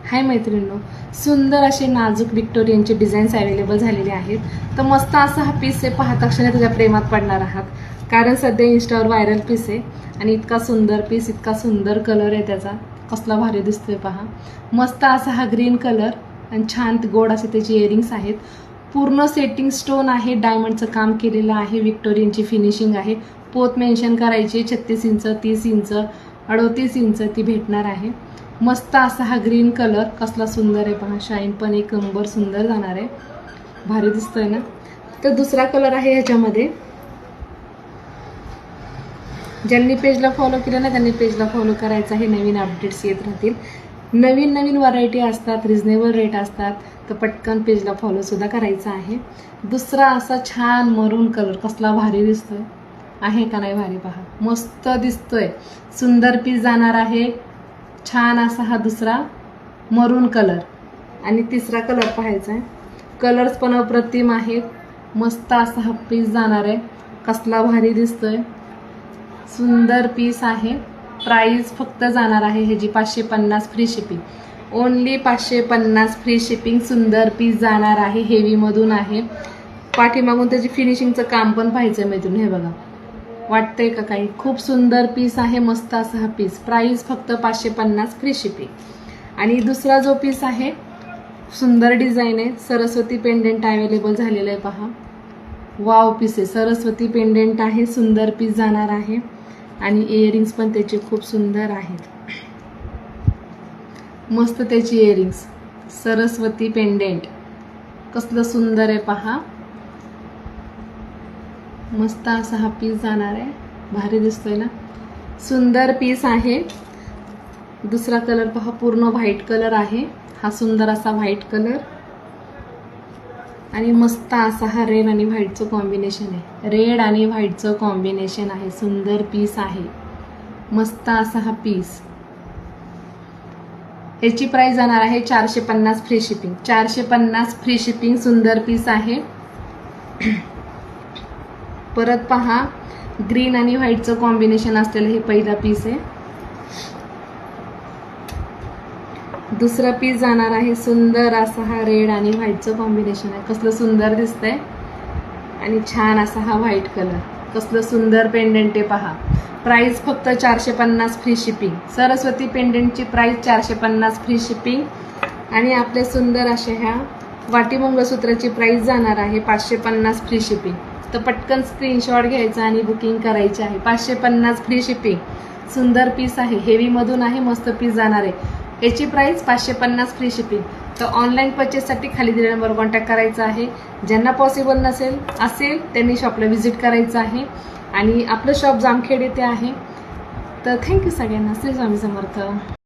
हाय मैत्रिणींनो, सुंदर असे नाजूक विक्टोरियनचे डिझाईन्स अवेलेबल झालेले आहेत. तर मस्त असा हा पीस आहे, पाहता क्षणी तुझ्या प्रेमात पडणार आहात. कारण सध्या इंस्टावर व्हायरल पीस आहे आणि इतका सुंदर पीस, इतका सुंदर कलर आहे त्याचा, कसला भारी दिसतोय पहा. मस्त असा हा ग्रीन कलर आणि छान गोड असे त्याचे इयरिंग्स आहेत. पूर्ण सेटिंग स्टोन आहे, डायमंडचं काम केलेलं आहे, विक्टोरियनची फिनिशिंग आहे. पोत मेन्शन करायची 36 इंच, 30 इंच, 38 इंच ती भेटणार आहे. मस्त असा हा ग्रीन कलर कसला सुंदर आहे पहा. शाईन पण एक नंबर सुंदर जाणार आहे, भारी दिसतोय ना. तर दुसरा कलर आहे ह्याच्यामध्ये. ज्यांनी पेजला फॉलो केलं ना त्यांनी पेजला फॉलो करायचं आहे. नवीन अपडेट्स येत राहतील, नवीन नवीन व्हरायटी असतात, रिजनेबल रेट असतात, तर पटकन पेजला फॉलो सुद्धा करायचं आहे. दुसरा असा छान मरून कलर कसला भारी दिसतोय, आहे का नाही भारी पहा, मस्त दिसतोय, सुंदर पीस जाणार आहे. छान असा हा दुसरा मरून कलर आणि तिसरा कलर पाहायचा आहे. कलर्स पण अप्रतिम आहेत. मस्त असा हा पीस जाणार आहे, कसला भारी दिसतोय, सुंदर पीस आहे. प्राइस फक्त जाणार आहे ह्याची 550 free shipping, only 550 free shipping. सुंदर पीस जाणार आहे, हेवी मधून आहे. पाठीमागून त्याची फिनिशिंगचं काम पण पाहायचं मैत्रिणी, हे बघा, वाटतंय का काही. खूप सुंदर पीस आहे, मस्त असा हा पीस. प्राइस फक्त 550 फ्री शिपिंग. आणि दुसरा जो पीस आहे, सुंदर डिझाईन आहे, सरस्वती पेंडेंट अवेलेबल झालेलं आहे पहा. वाव पीस आहे, सरस्वती पेंडेंट आहे, सुंदर पीस जाणार आहे. आणि इयरिंग्स पण त्याचे खूप सुंदर आहेत, मस्त त्याची इयरिंग्स, सरस्वती पेंडेंट कसलं सुंदर आहे पहा. मस्त असा हा पीस जाणार आहे, भारी दिसतोय ना, सुंदर पीस आहे. दुसरा कलर पहा, पूर्ण व्हाईट कलर आहे, हा सुंदर असा व्हाईट कलर आणि मस्त असा हा रेड आणि व्हाईटचं कॉम्बिनेशन आहे, रेड आणि व्हाईटचं कॉम्बिनेशन आहे. सुंदर पीस आहे, मस्त असा हा पीस. याची प्राइस जाणार आहे 450 फ्री शिपिंग, 450 फ्री शिपिंग. सुंदर पीस आहे. परत पहा, ग्रीन आणि व्हाईटचं कॉम्बिनेशन असलेलं हे पहिला पीस आहे. दुसरा पीस जाणार आहे, सुंदर असा हा रेड आणि व्हाईटचं कॉम्बिनेशन आहे, कसलं सुंदर दिसतंय. आणि छान असा हा व्हाईट कलर, कसलं सुंदर पेंडेंट आहे पहा. प्राइस फक्त 450 फ्री शिपिंग. सरस्वती पेंडेंटची प्राइस 450 फ्री शिपिंग. आणि आपल्या सुंदर अशा ह्या वाटी मंगळसूत्राची प्राइस जाणार आहे 550 फ्री शिपिंग. तर पटकन स्क्रीनशॉट घ्यायचा आणि बुकिंग करायची आहे. 550 फ्री शिपिंग. सुंदर पीस आहे, हेवी मधून आहे, मस्त पीस जाणार आहे. याची प्राइस 550 फ्री शिपिंग. तर ऑनलाईन परचेससाठी खाली दिलेल्या नंबरवर कॉन्टॅक्ट करायचा आहे. ज्यांना पॉसिबल असेल त्यांनी शॉपला व्हिजिट करायचं आहे. आणि आपलं शॉप जामखेड येथे आहे. तर थँक्यू सगळ्यांना. श्री स्वामी समर्थ.